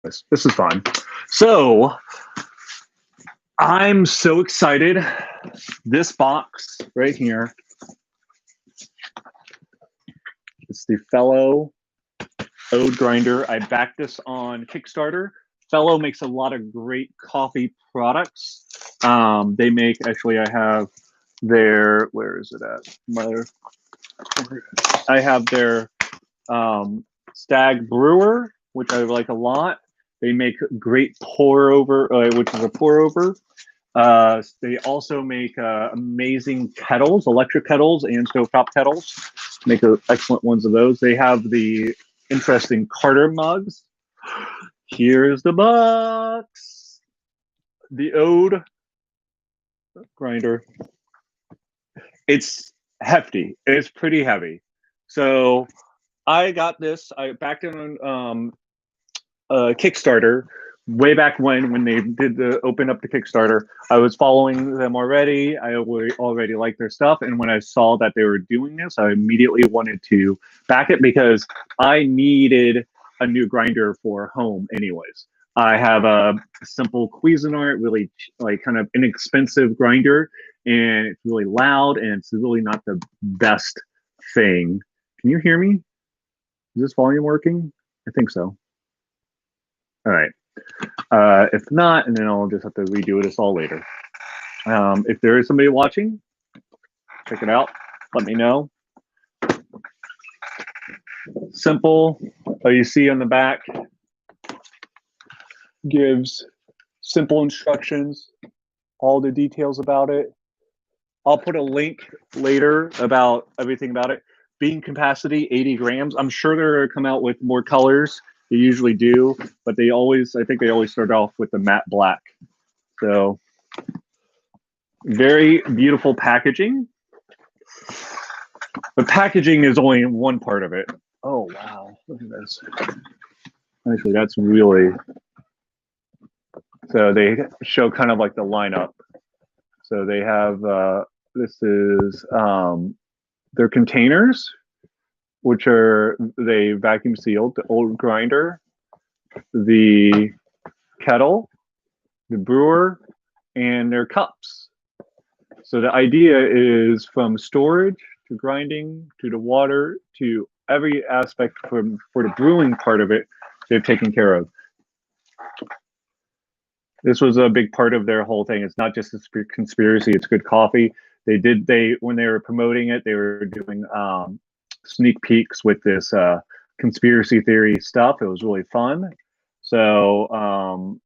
This is fun. So I'm so excited. This box right here, it's the Fellow Ode Grinder. I backed this on Kickstarter. Fellow makes a lot of great coffee products. They make, actually, I have their, where is it at? I have their Stag Brewer, which I like a lot. They make great pour over, which is a pour over. They also make amazing kettles, electric kettles and stovetop kettles. Make excellent ones of those. They have the interesting Carter mugs. Here's the box. The Ode Grinder. It's hefty. It's pretty heavy. So I got this. I backed it on Kickstarter way back when they did the open up the Kickstarter. I was following them already. I already liked their stuff, and when I saw that they were doing this, I immediately wanted to back it because I needed a new grinder for home anyways. I have a simple Cuisinart, really like kind of inexpensive grinder, and it's really loud and it's really not the best thing. Can you hear me? Is this volume working? I think so. All right. If not, and then I'll just have to redo this all later. If there is somebody watching, check it out. Let me know. Simple. You see on the back gives simple instructions, all the details about it. I'll put a link later about everything about it. Bean capacity, 80 grams. I'm sure they're going to come out with more colors. They usually do, but I think they always start off with the matte black. So very beautiful packaging. The packaging is only one part of it. Oh, wow. Look at this. Actually, that's really, so they show kind of like the lineup. So they have, this is their containers, which are, they vacuum sealed, the old grinder, the kettle, the brewer, and their cups. So the idea is from storage to grinding to the water to every aspect for the brewing part of it, they've taken care of. This was a big part of their whole thing. It's not just a conspiracy, it's good coffee. When they were promoting it, they were doing sneak peeks with this conspiracy theory stuff. It was really fun. So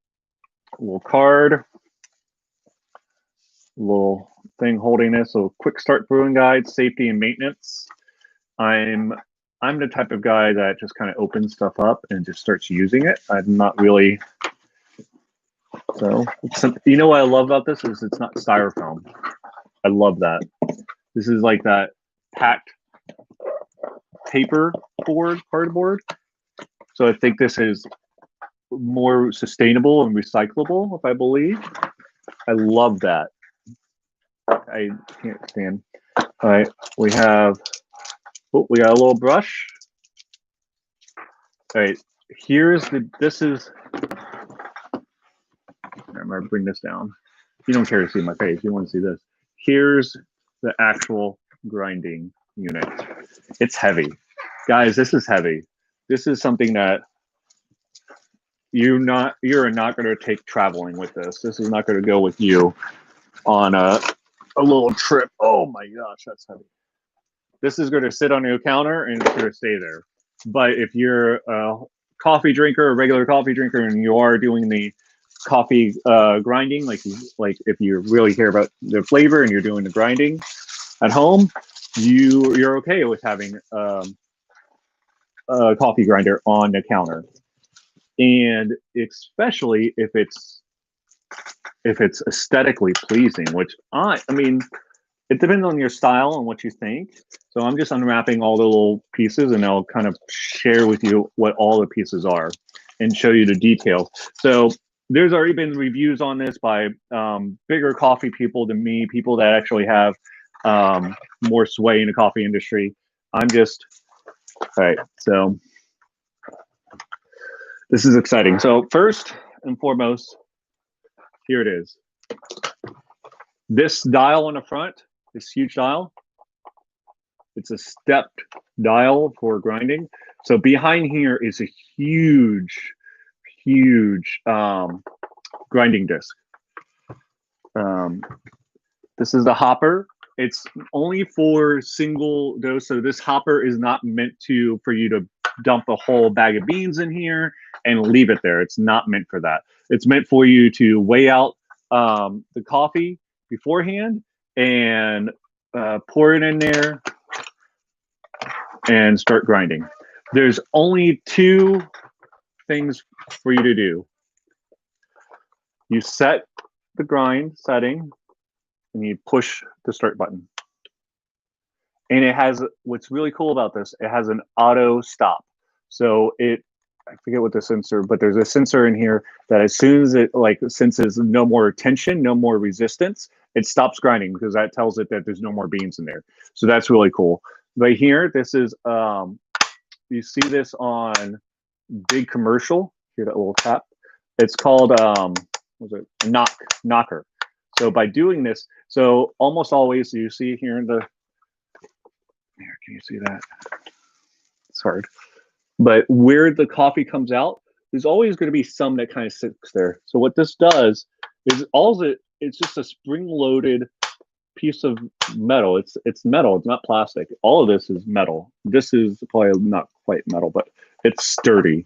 little card, little thing holding this. So quick start brewing guide, safety and maintenance. I'm the type of guy that just kind of opens stuff up and just starts using it. I'm not really. So you know what I love about this is it's not styrofoam. I love that. This is like that packed paper board, cardboard. So I think this is more sustainable and recyclable, if I believe. I love that. I can't stand. All right, we got a little brush. All right, I'm gonna bring this down. You don't care to see my face, you want to see this. Here's the actual grinding unit. It's heavy. Guys, this is heavy. This is something that you're not going to take traveling with this. This is not going to go with you on a little trip. Oh my gosh, that's heavy. This is going to sit on your counter and it's going to stay there. But if you're a coffee drinker, a regular coffee drinker, and you are doing the coffee grinding, like if you really care about the flavor and you're doing the grinding at home, you're okay with having a coffee grinder on the counter. And especially if it's aesthetically pleasing, which I mean, it depends on your style and what you think. So I'm just unwrapping all the little pieces and I'll kind of share with you what all the pieces are and show you the details. So there's already been reviews on this by bigger coffee people than me, people that actually have more sway in the coffee industry. All right, so This is exciting. So first and foremost, here it is. This dial on the front, this huge dial, it's a stepped dial for grinding. So behind here is a huge, huge grinding disc. This is the hopper. It's only for single dose. So this hopper is not meant for you to dump a whole bag of beans in here and leave it there. It's not meant for that. It's meant for you to weigh out the coffee beforehand and pour it in there and start grinding. There's only two things for you to do. You set the grind setting and you push the start button. And it has, what's really cool about this, it has an auto stop. So I forget what the sensor, but there's a sensor in here that as soon as it senses no more tension, no more resistance, it stops grinding because that tells it that there's no more beans in there. So that's really cool. Right here, this is, you see this on big commercial, hear that little tap. It's called, was it knocker. So by doing this, so almost always you see here in the, here, can you see that? It's hard. But where the coffee comes out, there's always going to be some that kind of sits there. So what this does is it's just a spring-loaded piece of metal. It's metal. It's not plastic. All of this is metal. This is probably not quite metal, but it's sturdy.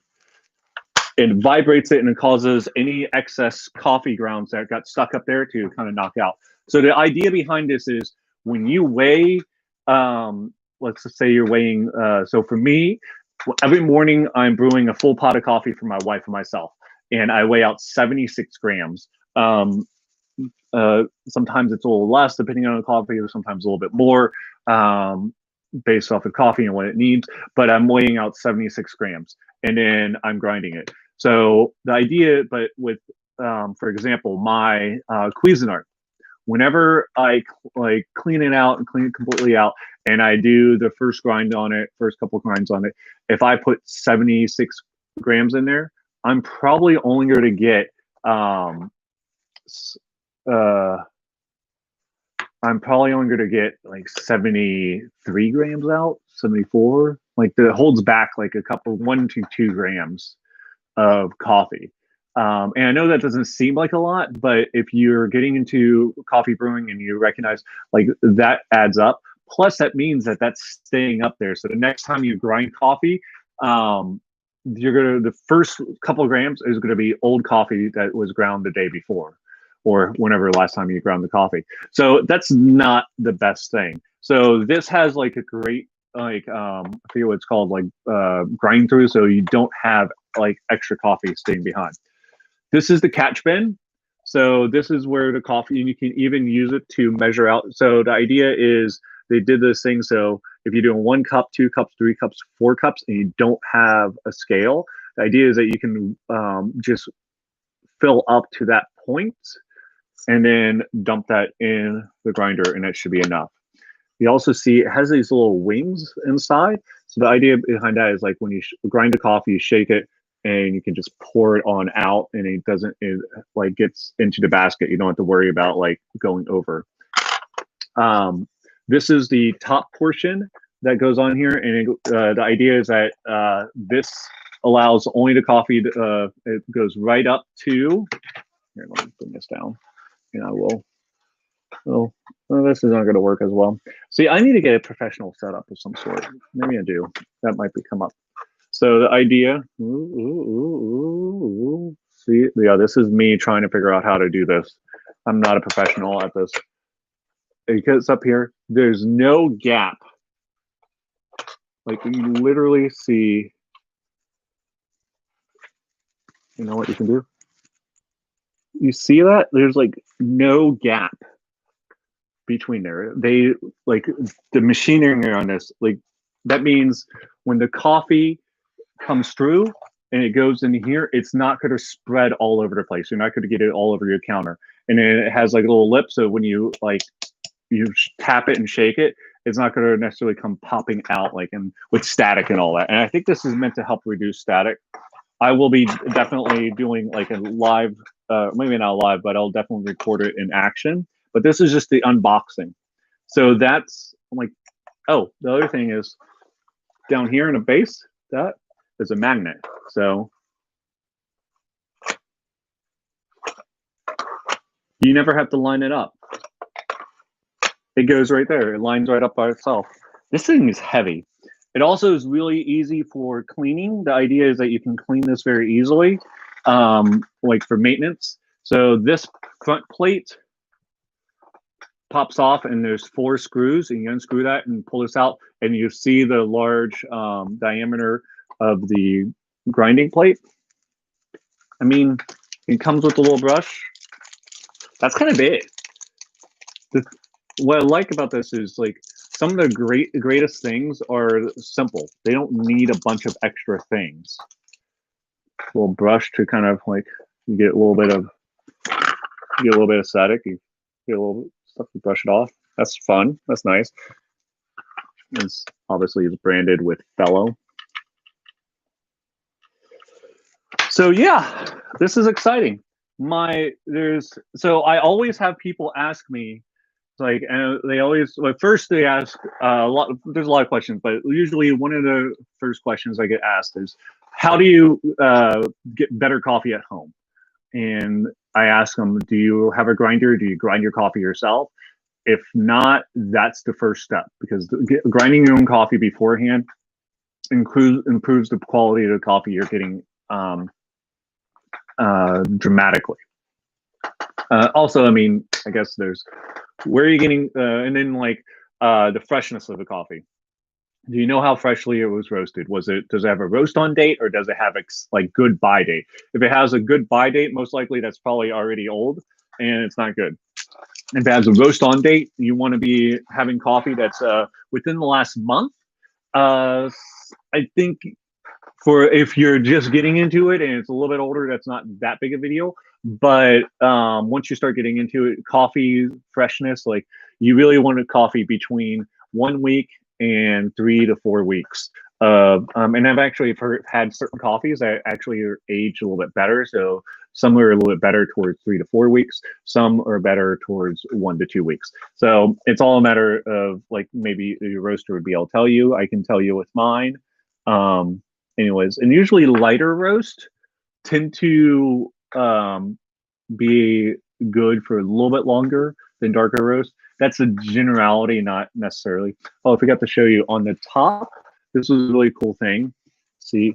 It vibrates it and it causes any excess coffee grounds that got stuck up there to kind of knock out. So the idea behind this is when you weigh, let's just say you're weighing, so for me, every morning I'm brewing a full pot of coffee for my wife and myself, and I weigh out 76 grams. Sometimes it's a little less depending on the coffee, or sometimes a little bit more based off of coffee and what it needs, but I'm weighing out 76 grams and then I'm grinding it. So the idea, but with, for example, my Cuisinart, whenever I clean it out and clean it completely out, and I do the first grind on it, first couple grinds on it, if I put 76 grams in there, I'm probably only going to get, I'm probably only going to get like 73 grams out, 74. Like that holds back like a couple, 1 to 2 grams of coffee. And I know that doesn't seem like a lot, but if you're getting into coffee brewing and you recognize like that adds up, plus that means that that's staying up there. So the next time you grind coffee, the first couple of grams is going to be old coffee that was ground the day before or whenever last time you ground the coffee. So that's not the best thing. So this has like a great, I forget what it's called, grind through, so you don't have like extra coffee staying behind. This is the catch bin. So this is where the coffee, and you can even use it to measure out. So the idea is they did this thing. So if you're doing 1 cup, 2 cups, 3 cups, 4 cups, and you don't have a scale, the idea is that you can just fill up to that point and then dump that in the grinder, and that should be enough. You also see it has these little wings inside. So the idea behind that is like when you grind the coffee, you shake it, and you can just pour it on out, and it doesn't, it like gets into the basket. You don't have to worry about like going over. This is the top portion that goes on here, and the idea is that this allows only the coffee. It goes right up to. Here, let me put this down, and I will. Well, this is not going to work as well. See, I need to get a professional setup of some sort. Maybe I do. That might come up. So the idea, see, yeah, this is me trying to figure out how to do this. I'm not a professional at this. It gets up here. There's no gap. Like you literally see, you know what you can do? You see that? There's like no gap between there. They like the machinery on this, like that means when the coffee comes through and it goes in here, it's not going to spread all over the place. You're not going to get it all over your counter. And then it has like a little lip, so when you you tap it and shake it, it's not going to necessarily come popping out like with static and all that. And I think this is meant to help reduce static. I will be definitely doing like a live, maybe not live, but I'll definitely record it in action. But this is just the unboxing. So that's, I'm like, oh, the other thing is down here in the base, that is a magnet. So you never have to line it up. It goes right there. It lines right up by itself. This thing is heavy. It also is really easy for cleaning. The idea is that you can clean this very easily, like for maintenance. So this front plate pops off and there's 4 screws, and you unscrew that and pull this out, and you see the large diameter of the grinding plate. I mean, it comes with a little brush. That's kind of big. What I like about this is like some of the greatest things are simple. They don't need a bunch of extra things. A little brush to kind of like, you get a little bit of static. You get a little stuff to brush it off. That's fun. That's nice. It's obviously it's branded with Fellow. So yeah, this is exciting. So I always have people ask me, like, and they always, like, first they ask there's a lot of questions, but usually one of the first questions I get asked is, how do you get better coffee at home? And I ask them, do you have a grinder? Do you grind your coffee yourself? If not, that's the first step, because grinding your own coffee beforehand improves the quality of the coffee you're getting dramatically. Also, I mean, I guess there's where are you getting, and then like the freshness of the coffee. Do you know how freshly it was roasted? Does it have a roast on date, or does it have like good buy date? If it has a good buy date, most likely that's probably already old and it's not good. If it has a roast on date, you want to be having coffee that's within the last month. I think if you're just getting into it and it's a little bit older, that's not that big a deal. But once you start getting into it, coffee freshness, like you really want a coffee between 1 week and 3 to 4 weeks. And I've actually had certain coffees that actually are aged a little bit better. So some are a little bit better towards 3 to 4 weeks. Some are better towards 1 to 2 weeks. So it's all a matter of, like, maybe your roaster would be able to tell you. I can tell you with mine. Anyways, and usually lighter roast tend to be good for a little bit longer than darker roast. That's a generality, not necessarily. Oh, I forgot to show you on the top. This was a really cool thing. See,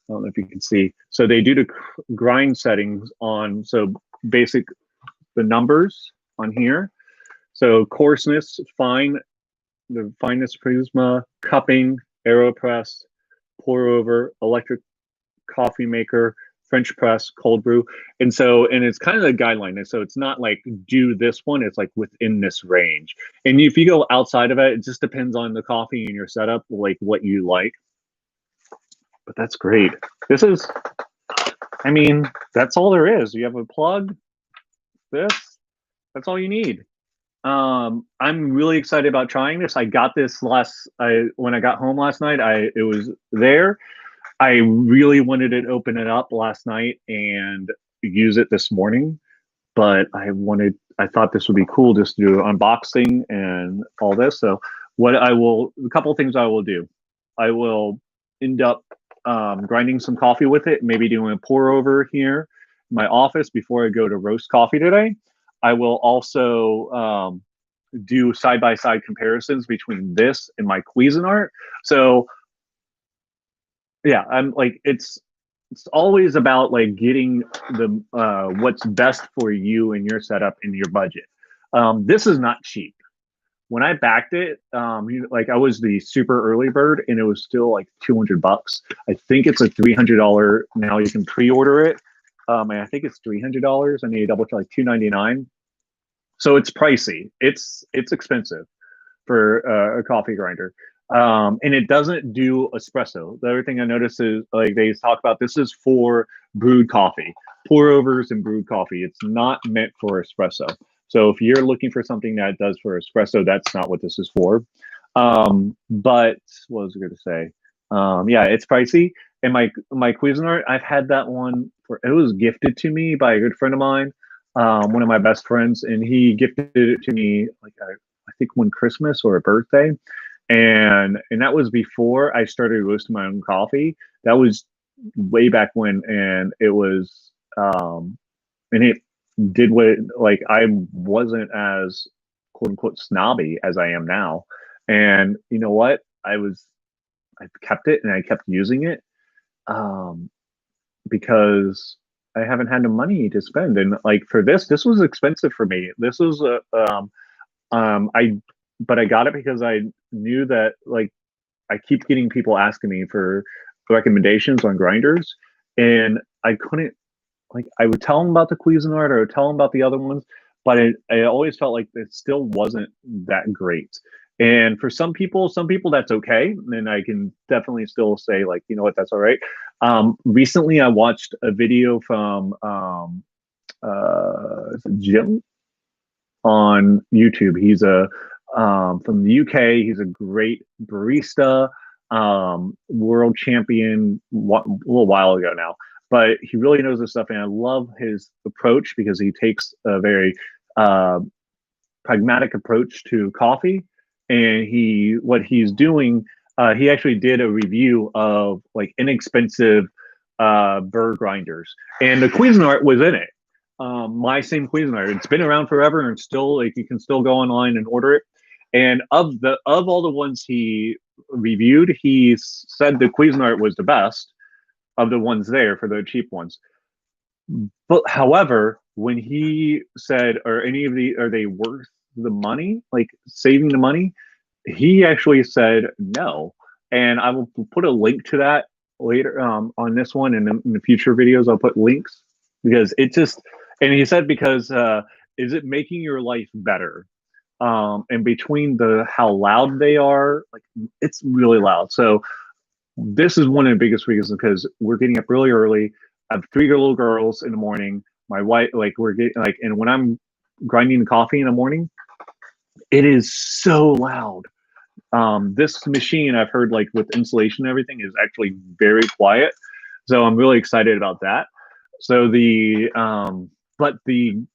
I don't know if you can see. So they do the grind settings on, so basic, the numbers on here. So coarseness, fine, the fineness Prisma, cupping, AeroPress, pour over, electric coffee maker, French press, cold brew. And it's kind of the guideline. And so it's not like do this one, it's like within this range. And if you go outside of it, it just depends on the coffee and your setup, like what you like. But that's great. This is, I mean, that's all there is. You have a plug, that's all you need. I'm really excited about trying this. I got this when I got home last night, it was there. I really wanted to open it up last night and use it this morning, but I thought this would be cool just to do unboxing and all this. So a couple of things I will do. I will end up grinding some coffee with it, maybe doing a pour over here in my office before I go to roast coffee today. I will also do side-by-side comparisons between this and my Cuisinart. So yeah, I'm like, it's always about like getting the what's best for you and your setup and your budget. This is not cheap. When I backed it, like I was the super early bird and it was still like $200. I think it's a $300 now. You can pre-order it. And I think it's $300. I need to double check, like $299. So it's pricey. It's expensive for a coffee grinder. And it doesn't do espresso. The other thing I noticed is, like, they talk about, this is for brewed coffee, pour overs and brewed coffee. It's not meant for espresso. So if you're looking for something that does for espresso, that's not what this is for. But what was I going to say? Yeah, it's pricey. And my Cuisinart, I've had that one for it was gifted to me by a good friend of mine, one of my best friends, and he gifted it to me like I think one Christmas or a birthday, and that was before I started roasting my own coffee. That was way back when, and it was and it did what like I wasn't as quote unquote snobby as I am now. And you know what? I kept it and I kept using it um, because I haven't had the money to spend. And like for this was expensive for me. This was a I but I got it because I knew that like I keep getting people asking me for recommendations on grinders, and I couldn't like I would tell them about the Cuisinart or I would tell them about the other ones, but I always felt like it still wasn't that great. And for some people that's okay, and I can definitely still say like, you know what, that's all right. Recently, I watched a video from Jim on YouTube. He's a from the UK. He's a great barista, world champion a little while ago now. But he really knows this stuff, and I love his approach because he takes a very uh, pragmatic approach to coffee. And what he's doing, he actually did a review of like inexpensive burr grinders, and the Cuisinart was in it. My same Cuisinart. It's been around forever, and still like you can still go online and order it. And of all the ones he reviewed, he said the Cuisinart was the best of the ones there for the cheap ones. But however, when he said, are they worth the money? Like saving the money? He actually said no. And I will put a link to that later on this one, and in the future videos, I'll put links because it just. And he said because is it making your life better? And between the how loud they are, like it's really loud. So this is one of the biggest reasons because we're getting up really early. I have three little girls in the morning. My wife, like we're getting like, and when I'm grinding the coffee in the morning, it is so loud. This machine I've heard like with insulation and everything is actually very quiet. So I'm really excited about that. So but the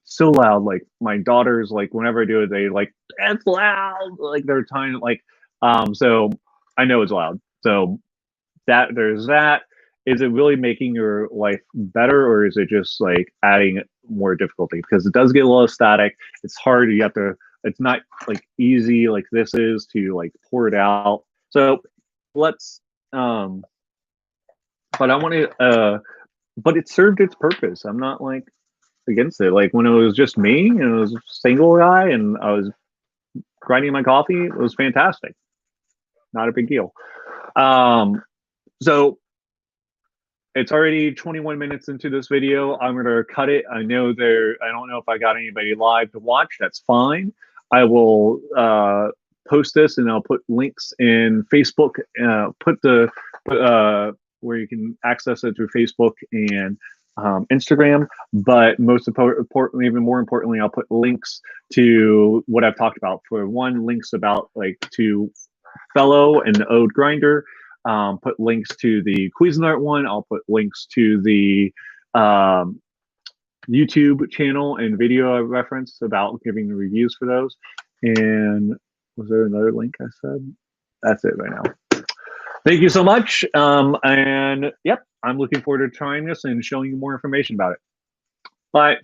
so loud, like my daughters, like whenever I do it, they like, it's loud. Like they're trying to like, so I know it's loud. So there's that. Is it really making your life better, or is it just like adding more difficulty? Because it does get a little static. It's hard. You have to. It's not like easy like this is to like pour it out. So let's. But I want to. But it served its purpose. I'm not like against it. Like when it was just me and it was a single guy and I was grinding my coffee, it was fantastic. Not a big deal. So it's already 21 minutes into this video. I'm going to cut it. I don't know if I got anybody live to watch. That's fine. I will post this and I'll put links in Facebook, where you can access it through Facebook and Instagram. But most importantly, even more importantly, I'll put links to what I've talked about. For one, links about like to Fellow and the Ode Grinder. Put links to the Cuisinart one. I'll put links to the YouTube channel and video I referenced about giving the reviews for those. And was there another link I said? That's it right now. Thank you so much. And yep, I'm looking forward to trying this and showing you more information about it. Bye.